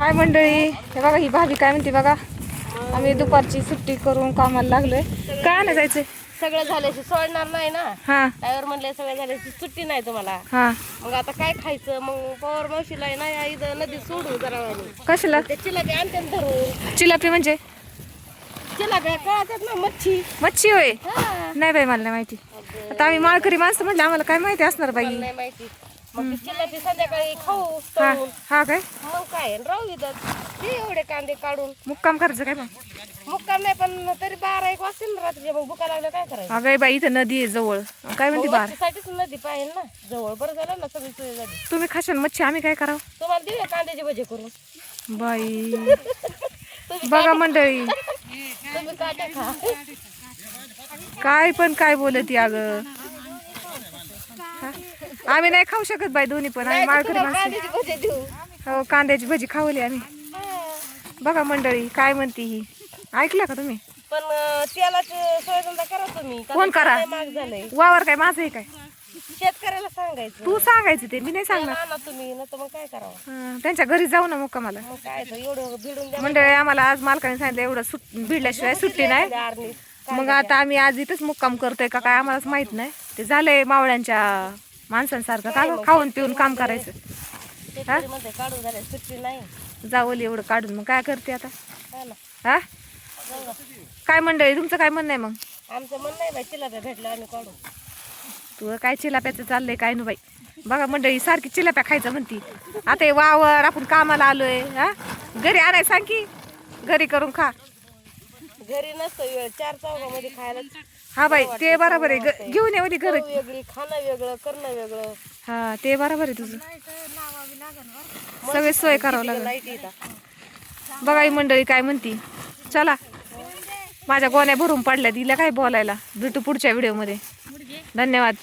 हाय मंडळी, हे बघा ही भाभी काय म्हणते बघा. आम्ही दुपारची सुट्टी करून कामाला लागलोय. काय नाही जायचंय, सगळं झाल्याशी सोडणार नाही ना. हा त्यावर म्हणले सगळं झाल्याशी सुट्टी नाही तुम्हाला. हा. मग आता काय खायचं? मग पवार मावशीला आहे ना या इथं नदी सोडू जरा वेळाने. कशाला? ते चिलापी आणते ना धरून. चिलापी म्हणजे चिलाप्या कळतात ना, मच्छी. मच्छी होय? हा. नाही बाई, मला नाही माहिती. आता आम्ही माळकरी माणसं म्हटलं, आम्हाला काय माहिती असणार मला बाई. नाही माहिती. मग ती चिलापी संध्याकाळी खाऊ हा तळून. हा काय मग काय राहू इथं ते एवढे कांदे काढून. मुक्काम करायचं काय मग? मुक्काम नाही, पण तरी 12-1 वाजतील ना रात्री. मग भुका लागलं काय करायचं? अगं बाई, इथं नदी आहे जवळ. काय म्हणते बार? साठीच नदी पाहिजे ना जवळ. बरं झालं ना, सगळी सोय झाली. तुम्ही खाशाल मच्छी, आम्ही काय करावं तुम्हाला देऊया कांद्याची भजी करून. बाई? बघा मंडळी, तुम्ही काटे खा. काय पण काय बोलती अगं. आम्ही नाही खाऊ शकत बाई दोन्ही पण. आम्ही माळकरी माणसं. कांद्याची भजी देऊ. हो, कांद्याची भजी खावली आम्ही. बघा मंडळी काय म्हणती ही. ऐकलं का तुम्ही? पण तेलाची सोयधंदा करा तुम्ही. कोण करा? लय महाग झालंय. वावर काय माझं आहे काय? शेतकऱ्याला सांगायचं. तू सांगायचं ते, मी नाही सांगणार. आणा तुम्ही, ना तर मग काय करावं? त्यांच्या घरी जाऊ ना मुक्कामाला. मग काय तर एवढं भिडून द्या मंडळी, आम्हाला आज मालकाने सांगितलं एवढं भिडल्याशिवाय सुट्टी नाही. आरणी. मग आता आम्ही आज इथंच मुक्काम करतोय का काय आम्हालाच माहित नाही. ते झालंय मावळ्यांच्या माणसांसारखं का खाऊन पिऊन काम करायचं. शेतकरीमध्ये काढून झाले, सुट्टी नाही. जावली एवढं काढून मग काय करते आता. हा ना. हा जाऊ का? काय मंडळी, तुमचं काय म्हणणं आहे मग? आमचं मन नाही बाई, चिलाप्या भेटलं आम्ही काढू. तू काय चिलाप्याचं चाललंय काय ना बाई. बघा मंडळी, सारखी चिलाप्या खायचं म्हणती. आता हे वावर आपण कामाला आलोय. हा, घरी आणाय सांग की, घरी करून खा. घरी नसतो वेळ, 4 चौघामध्ये खायला. हा बाई, ते बरोबर आहे. घेऊन ये घर. चव वेगळी, खाणं वेगळं, करणं वेगळं. हा, ते बरोबर आहे तुझं. सगळे सोय करावं लागेल. लाईट येतात. बघा ही मंडळी काय म्हणती. चला, माझ्या गोण्या भरून पडल्या, तिला काय बोलायला. भेटू पुढच्या व्हिडिओमध्ये. धन्यवाद.